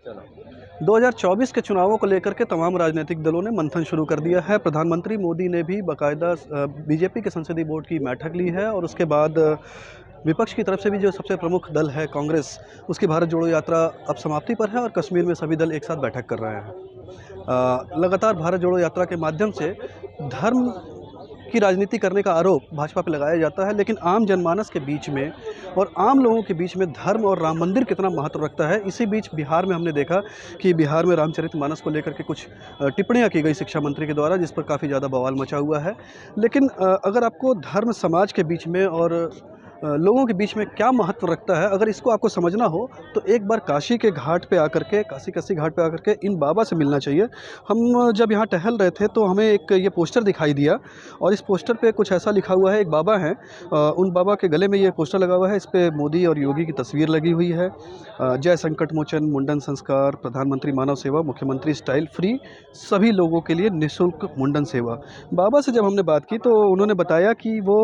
2024 के चुनावों को लेकर के तमाम राजनीतिक दलों ने मंथन शुरू कर दिया है। प्रधानमंत्री मोदी ने भी बाकायदा बीजेपी के संसदीय बोर्ड की बैठक ली है और उसके बाद विपक्ष की तरफ से भी जो सबसे प्रमुख दल है कांग्रेस, उसकी भारत जोड़ो यात्रा अब समाप्ति पर है और कश्मीर में सभी दल एक साथ बैठक कर रहे हैं। लगातार भारत जोड़ो यात्रा के माध्यम से धर्म की राजनीति करने का आरोप भाजपा पर लगाया जाता है, लेकिन आम जनमानस के बीच में और आम लोगों के बीच में धर्म और राम मंदिर कितना महत्व रखता है। इसी बीच बिहार में हमने देखा कि बिहार में रामचरितमानस को लेकर के कुछ टिप्पणियां की गई शिक्षा मंत्री के द्वारा, जिस पर काफ़ी ज़्यादा बवाल मचा हुआ है। लेकिन अगर आपको धर्म समाज के बीच में और लोगों के बीच में क्या महत्व रखता है, अगर इसको आपको समझना हो तो एक बार काशी के घाट पे आकर के, काशी कस्सी घाट पे आकर के इन बाबा से मिलना चाहिए। हम जब यहाँ टहल रहे थे तो हमें एक ये पोस्टर दिखाई दिया और इस पोस्टर पे कुछ ऐसा लिखा हुआ है। एक बाबा हैं, उन बाबा के गले में ये पोस्टर लगा हुआ है। इस पर मोदी और योगी की तस्वीर लगी हुई है। जय संकट मोचन, मुंडन संस्कार, प्रधानमंत्री मानव सेवा, मुख्यमंत्री स्टाइल फ्री, सभी लोगों के लिए निःशुल्क मुंडन सेवा। बाबा से जब हमने बात की तो उन्होंने बताया कि वो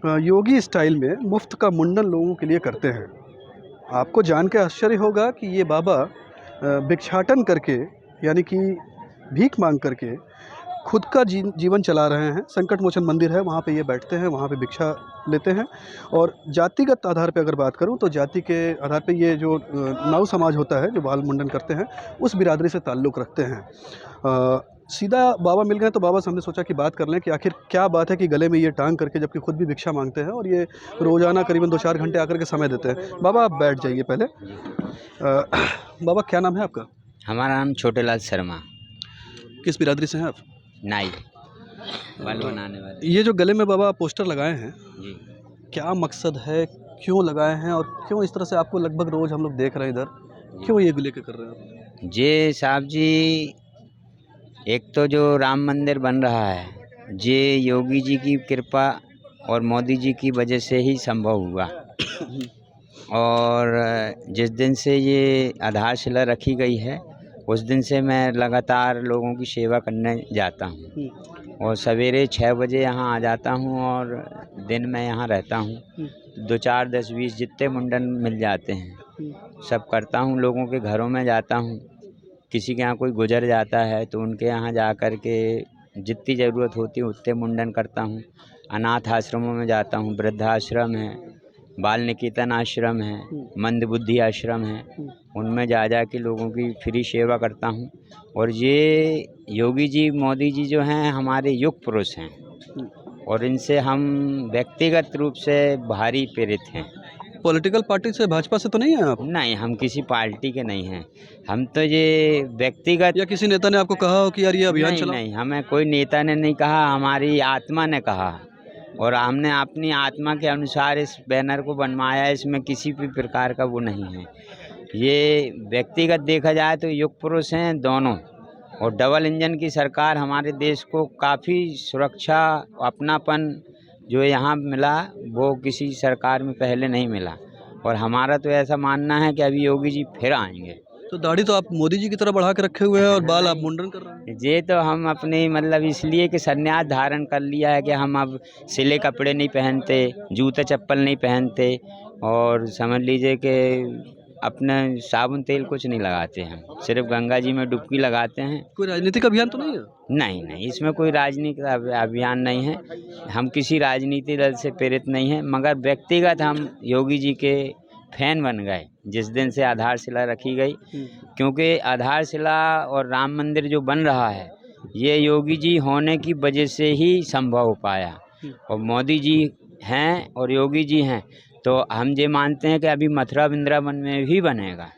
योगी स्टाइल में मुफ्त का मुंडन लोगों के लिए करते हैं। आपको जान के आश्चर्य होगा कि ये बाबा भिक्षाटन करके, यानी कि भीख मांग करके खुद का जीवन चला रहे हैं। संकट मोचन मंदिर है, वहाँ पे ये बैठते हैं, वहाँ पे भिक्षा लेते हैं। और जातिगत आधार पे अगर बात करूँ तो जाति के आधार पे ये जो नाऊ समाज होता है जो बाल मुंडन करते हैं, उस बिरादरी से ताल्लुक़ रखते हैं। सीधा बाबा मिल गए तो बाबा से हमने सोचा कि बात कर लें कि आखिर क्या बात है कि गले में ये टांग करके, जबकि खुद भी भिक्षा मांगते हैं और ये रोज़ाना करीबन 2-4 घंटे आकर के समय देते हैं। बाबा आप बैठ जाइए पहले। बाबा क्या नाम है आपका? हमारा नाम छोटेलाल शर्मा। किस बिरादरी से हैं आप? नाई, बाल बनाने वाले। ये जो गले में बाबा पोस्टर लगाए हैं, जी, क्या मकसद है, क्यों लगाए हैं और क्यों इस तरह से आपको लगभग रोज़ हम लोग देख रहे हैं इधर, क्यों ये लेके कर रहे हैं आप? जी साहब जी, एक तो जो राम मंदिर बन रहा है, ये योगी जी की कृपा और मोदी जी की वजह से ही संभव हुआ। और जिस दिन से ये आधारशिला रखी गई है, उस दिन से मैं लगातार लोगों की सेवा करने जाता हूँ और सवेरे 6 बजे यहाँ आ जाता हूँ और दिन में यहाँ रहता हूँ। 2, 4, 10, 20 जितने मुंडन मिल जाते हैं सब करता हूँ। लोगों के घरों में जाता हूँ, किसी के यहाँ कोई गुजर जाता है तो उनके यहाँ जा कर के जितनी ज़रूरत होती है उतने मुंडन करता हूँ। अनाथ आश्रमों में जाता हूँ, वृद्धाश्रम है, बाल निकेतन आश्रम है, मंदबुद्धि आश्रम है, उनमें जा के लोगों की फ्री सेवा करता हूँ। और ये योगी जी, मोदी जी जो हैं हमारे युग पुरुष हैं और इनसे हम व्यक्तिगत रूप से भारी प्रेरित हैं। पॉलिटिकल पार्टी से, भाजपा से तो नहीं है आप? नहीं, हम किसी पार्टी के नहीं हैं। हम तो ये व्यक्तिगत, या किसी नेता ने आपको कहा हो कि यार ये अभियान चलाओ? नहीं, हमें कोई नेता ने नहीं कहा, हमारी आत्मा ने कहा और हमने अपनी आत्मा के अनुसार इस बैनर को बनवाया। इसमें किसी भी प्रकार का वो नहीं है। ये व्यक्तिगत देखा जाए तो युग पुरुष हैं दोनों, और डबल इंजन की सरकार हमारे देश को काफ़ी सुरक्षा, अपनापन जो यहाँ मिला वो किसी सरकार में पहले नहीं मिला। और हमारा तो ऐसा मानना है कि अभी योगी जी फिर आएंगे। तो दाढ़ी तो आप मोदी जी की तरह बढ़ा के रखे हुए हैं और बाल आप मुंडन कर रहे हैं। ये तो हम अपने मतलब इसलिए कि संन्यास धारण कर लिया है कि हम अब सिले कपड़े नहीं पहनते, जूते चप्पल नहीं पहनते और समझ लीजिए कि अपने साबुन तेल कुछ नहीं लगाते हैं, सिर्फ गंगा जी में डुबकी लगाते हैं। कोई राजनीतिक अभियान तो नहीं है? नहीं, इसमें कोई राजनीतिक अभियान नहीं है। हम किसी राजनीतिक दल से प्रेरित नहीं हैं, मगर व्यक्तिगत हम योगी जी के फैन बन गए जिस दिन से आधारशिला रखी गई। क्योंकि आधारशिला और राम मंदिर जो बन रहा है ये योगी जी होने की वजह से ही संभव हो पाया। और मोदी जी हैं और योगी जी हैं तो हम ये मानते हैं कि अभी मथुरा वृंदावन में भी बनेगा,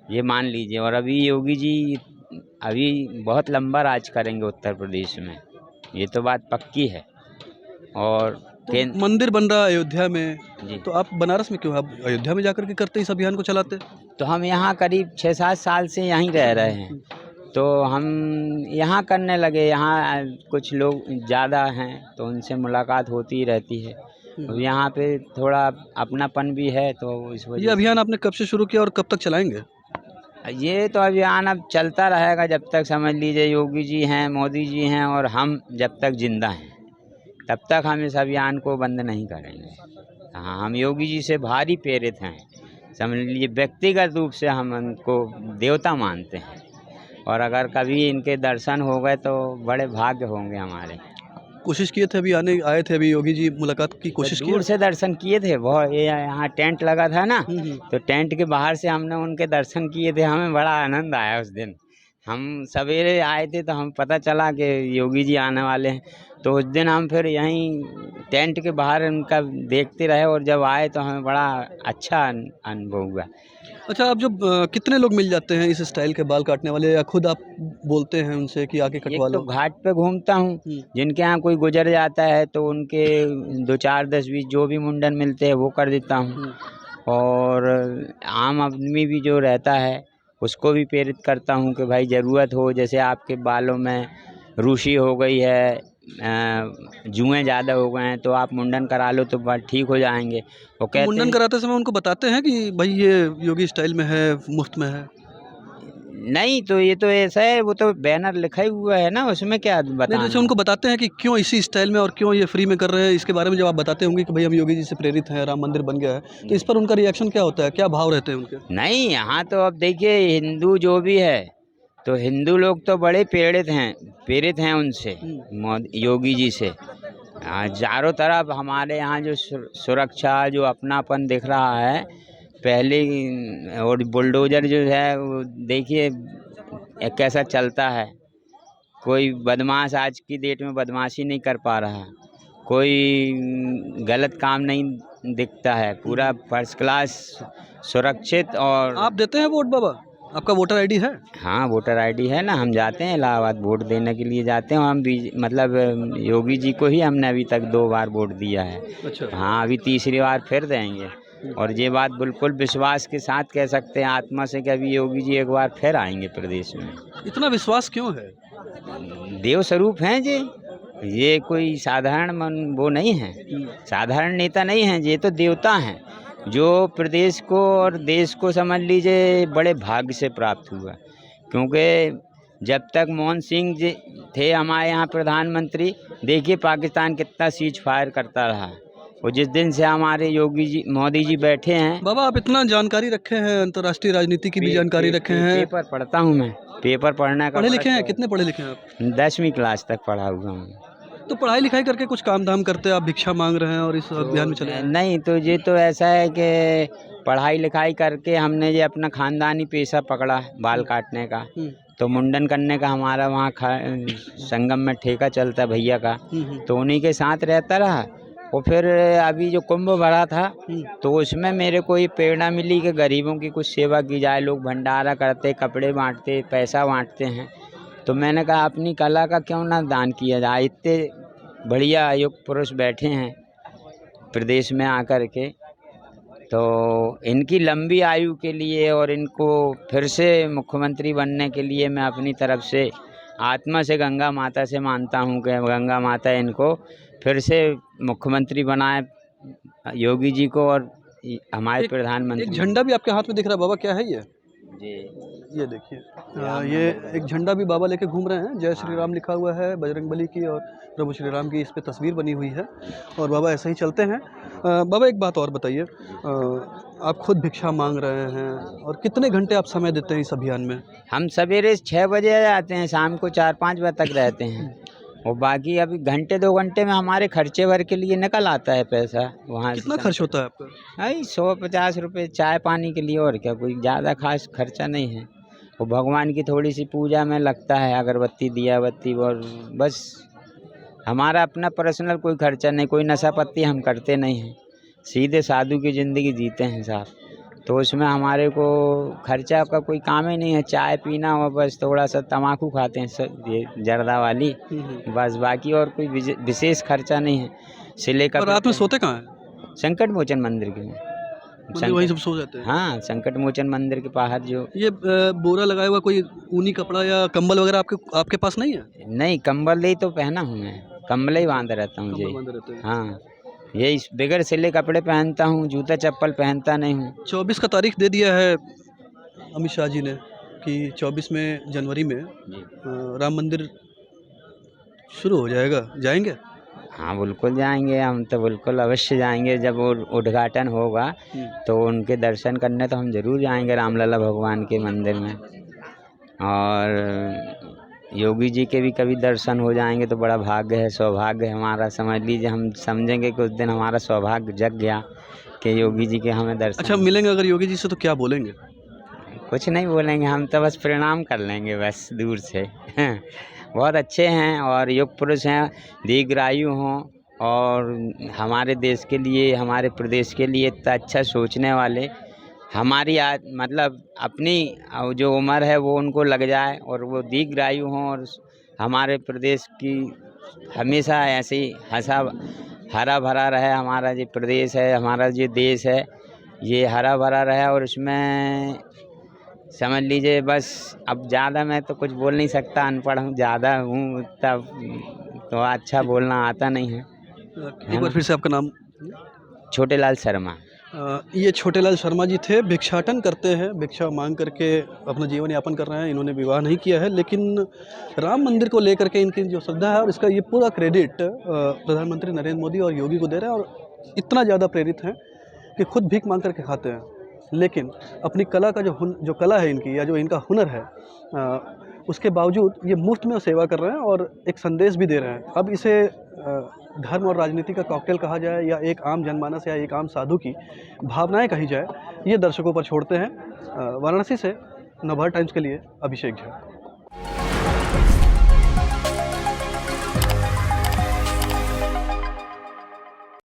ये मान लीजिए। और अभी योगी जी अभी बहुत लंबा राज करेंगे उत्तर प्रदेश में, ये तो बात पक्की है। और तो मंदिर बन रहा है अयोध्या में जी, तो आप बनारस में क्यों, आप अयोध्या में जाकर के करते इस अभियान को चलाते? तो हम यहाँ करीब 6-7 साल से यहीं रह रहे हैं तो हम यहाँ करने लगे। यहाँ कुछ लोग ज़्यादा हैं तो उनसे मुलाकात होती ही रहती है। यहाँ पे थोड़ा अपनापन भी है तो इस वजह ये अभियान आपने कब से शुरू किया और कब तक चलाएंगे? ये तो अभियान अब चलता रहेगा जब तक समझ लीजिए योगी जी हैं, मोदी जी हैं और हम जब तक जिंदा हैं तब तक हम इस अभियान को बंद नहीं करेंगे। हाँ, हम योगी जी से भारी प्रेरित हैं। समझ लीजिए व्यक्तिगत रूप से हम उनको देवता मानते हैं, और अगर कभी इनके दर्शन हो गए तो बड़े भाग्य होंगे हमारे। कोशिश किए थे, अभी आए थे अभी योगी जी, मुलाकात की कोशिश की? दूर से दर्शन किए थे, बहुत ये यहाँ टेंट लगा था ना, तो टेंट के बाहर से हमने उनके दर्शन किए थे। हमें बड़ा आनंद आया उस दिन। हम सवेरे आए थे तो हम पता चला कि योगी जी आने वाले हैं, तो उस दिन हम फिर यहीं टेंट के बाहर उनका देखते रहे, और जब आए तो हमें बड़ा अच्छा अनुभव हुआ। अच्छा, आप जब कितने लोग मिल जाते हैं इस स्टाइल के बाल काटने वाले, या खुद आप बोलते हैं उनसे कि आके एक कटवा तो लो? घाट पे घूमता हूँ, जिनके यहाँ कोई गुजर जाता है तो उनके 2 4 10 20 जो भी मुंडन मिलते हैं वो कर देता हूँ, और आम आदमी भी जो रहता है उसको भी प्रेरित करता हूँ कि भाई ज़रूरत हो, जैसे आपके बालों में रूसी हो गई है, जुएँ ज़्यादा हो गए हैं, तो आप मुंडन करा लो तो बाल ठीक हो जाएंगे। वो तो कहते मुंडन हैं कराते समय उनको बताते हैं कि भाई ये योगी स्टाइल में है, मुफ्त में है? नहीं, तो ये तो ऐसा है, वो तो बैनर लिखा ही हुआ है ना, उसमें क्या नहीं, जैसे बताना। उनको बताते हैं कि क्यों इसी स्टाइल में और क्यों ये फ्री में कर रहे हैं, इसके बारे में जब आप बताते होंगे कि भाई हम योगी जी से प्रेरित हैं, राम मंदिर बन गया है, तो इस पर उनका रिएक्शन क्या होता है, क्या भाव रहते हैं उनके? नहीं, यहाँ तो अब देखिए हिंदू जो भी है, तो हिंदू लोग तो बड़े प्रेरित हैं उनसे, योगी जी से। चारों तरफ हमारे यहाँ जो सुरक्षा, जो अपनापन दिख रहा है पहले, और बुलडोजर जो है वो देखिए कैसा चलता है। कोई बदमाश आज की डेट में बदमाशी नहीं कर पा रहा, कोई गलत काम नहीं दिखता है, पूरा फर्स्ट क्लास सुरक्षित। और आप देते हैं वोट बाबा? आपका वोटर आईडी है? हाँ, वोटर आईडी है ना, हम जाते हैं इलाहाबाद वोट देने के लिए जाते हैं। हम भी मतलब योगी जी को ही हमने अभी तक 2 बार वोट दिया है। अच्छा। हाँ, अभी तीसरी बार फिर देंगे, और ये बात बिल्कुल विश्वास के साथ कह सकते हैं आत्मा से कि अभी योगी जी एक बार फिर आएंगे प्रदेश में। इतना विश्वास क्यों है? देव स्वरूप हैं ये कोई साधारण वो नहीं है, साधारण नेता नहीं हैं, ये तो देवता हैं, जो प्रदेश को और देश को समझ लीजिए बड़े भाग्य से प्राप्त हुआ। क्योंकि जब तक मनमोहन सिंह जी थे हमारे यहाँ प्रधानमंत्री, देखिए पाकिस्तान कितना सीज फायर करता रहा, और जिस दिन से हमारे योगी जी मोदी जी बैठे हैं। बाबा, आप इतना जानकारी रखे हैं, अंतर्राष्ट्रीय राजनीति की भी जानकारी रखे हैं। पेपर पढ़ता हूँ मैं, पेपर पढ़ने का पढ़े लिखे हैं? कितने पढ़े लिखे हैं आप? 10वीं क्लास तक पढ़ा हुआ हूँ। तो पढ़ाई लिखाई करके कुछ काम धाम करते, आप भिक्षा मांग रहे हैं और इस अभियान में चले आए? नहीं, तो ये तो ऐसा है कि पढ़ाई लिखाई करके हमने ये अपना खानदानी पेशा पकड़ा है बाल काटने का, तो मुंडन करने का हमारा वहाँ संगम में ठेका चलता है भैया का, तो उन्हीं के साथ रहता रहा। और फिर अभी जो कुंभ भरा था, तो उसमें मेरे को ये प्रेरणा मिली कि गरीबों की कुछ सेवा की जाए। लोग भंडारा करते, कपड़े बांटते, पैसा बांटते हैं, तो मैंने कहा अपनी कला का क्यों ना दान किया जाए। इतने बढ़िया युग पुरुष बैठे हैं प्रदेश में आकर के, तो इनकी लंबी आयु के लिए और इनको फिर से मुख्यमंत्री बनने के लिए मैं अपनी तरफ से आत्मा से गंगा माता से मानता हूँ कि गंगा माता इनको फिर से मुख्यमंत्री बनाए, योगी जी को और हमारे प्रधानमंत्री। एक झंडा भी आपके हाथ में दिख रहा है बाबा, क्या है ये? जी, ये देखिए, ये एक झंडा भी बाबा लेके घूम रहे हैं, जय श्री राम लिखा हुआ है, बजरंगबली की और प्रभु श्री राम की इस पे तस्वीर बनी हुई है, और बाबा ऐसे ही चलते हैं। बाबा, एक बात और बताइए, आप खुद भिक्षा मांग रहे हैं, और कितने घंटे आप समय देते हैं इस अभियान में? हम सवेरे 6 बजे आ जाते हैं, शाम को 4 5 बजे तक रहते हैं, और बाकी अभी घंटे 2 घंटे में हमारे खर्चे भर के लिए निकल आता है पैसा वहाँ से। कितना खर्च होता है आपका? भाई 150 रुपये चाय पानी के लिए, और क्या, कोई ज़्यादा खास खर्चा नहीं है। वो भगवान की थोड़ी सी पूजा में लगता है, अगरबत्ती दिया बत्ती, और बस हमारा अपना पर्सनल कोई खर्चा नहीं, कोई नशा पत्ती हम करते नहीं हैं, सीधे साधु की ज़िंदगी जीते हैं साहब। तो उसमें हमारे को खर्चा का कोई काम ही नहीं है, चाय पीना और बस थोड़ा सा तम्बाकू खाते हैं ये जर्दा वाली, बस, बाकी और कोई विशेष खर्चा नहीं है। सिले का। रात में सोते कहाँ हैं? संकट मोचन मंदिर के में, वहीं सब सो जाते हैं? हाँ, संकट मोचन मंदिर के बाहर जो ये बोरा लगाया हुआ कोई ऊनी कपड़ा या कंबल वगैरह आपके पास नहीं है? नहीं, कंबल ही तो पहना हूँ मैं, कंबल ही बांध रहता हूँ जी। हाँ, यही बगैर सिले कपड़े पहनता हूँ, जूता चप्पल पहनता नहीं हूँ। 24 का तारीख दे दिया है अमित शाह जी ने कि 24 में जनवरी में राम मंदिर शुरू हो जाएगा, जाएंगे? हाँ बिल्कुल जाएंगे, हम तो बिल्कुल अवश्य जाएंगे। जब वो उद्घाटन होगा तो उनके दर्शन करने तो हम ज़रूर जाएंगे रामलला भगवान के मंदिर में। और योगी जी के भी कभी दर्शन हो जाएंगे तो बड़ा भाग्य है, सौभाग्य है हमारा। समझ लीजिए हम समझेंगे कि उस दिन हमारा सौभाग्य जग गया कि योगी जी के हमें दर्शन। अच्छा, मिलेंगे अगर योगी जी से तो क्या बोलेंगे? कुछ नहीं बोलेंगे, हम तो बस प्रणाम कर लेंगे बस दूर से। बहुत अच्छे हैं और युग पुरुष हैं, दीर्घायु हों और हमारे देश के लिए, हमारे प्रदेश के लिए इतना अच्छा सोचने वाले। हमारी मतलब अपनी जो उम्र है वो उनको लग जाए और वो दीर्घायु हों और हमारे प्रदेश की हमेशा ऐसे ही हरा भरा रहे। हमारा जो प्रदेश है, हमारा जो देश है, ये हरा भरा रहे। और इसमें समझ लीजिए बस, अब ज़्यादा मैं तो कुछ बोल नहीं सकता, अनपढ़ हूँ, ज़्यादा हूँ तब तो अच्छा बोलना आता नहीं है। एक बार फिर से आपका नाम? छोटेलाल शर्मा। ये छोटेलाल शर्मा जी थे, भिक्षाटन करते हैं, भिक्षा मांग करके अपना जीवन यापन कर रहे हैं। इन्होंने विवाह नहीं किया है, लेकिन राम मंदिर को लेकर के इनकी जो श्रद्धा है और इसका ये पूरा क्रेडिट प्रधानमंत्री नरेंद्र मोदी और योगी को दे रहे हैं। और इतना ज़्यादा प्रेरित हैं कि खुद भीख मांग करके खाते हैं, लेकिन अपनी कला का जो कला है इनकी, या जो इनका हुनर है, उसके बावजूद ये मुफ्त में सेवा कर रहे हैं और एक संदेश भी दे रहे हैं। अब इसे धर्म और राजनीति का कॉकटेल कहा जाए या एक आम जनमानस या एक आम साधु की भावनाएं कही जाए, ये दर्शकों पर छोड़ते हैं। वाराणसी से नवभारत टाइम्स के लिए अभिषेक झा।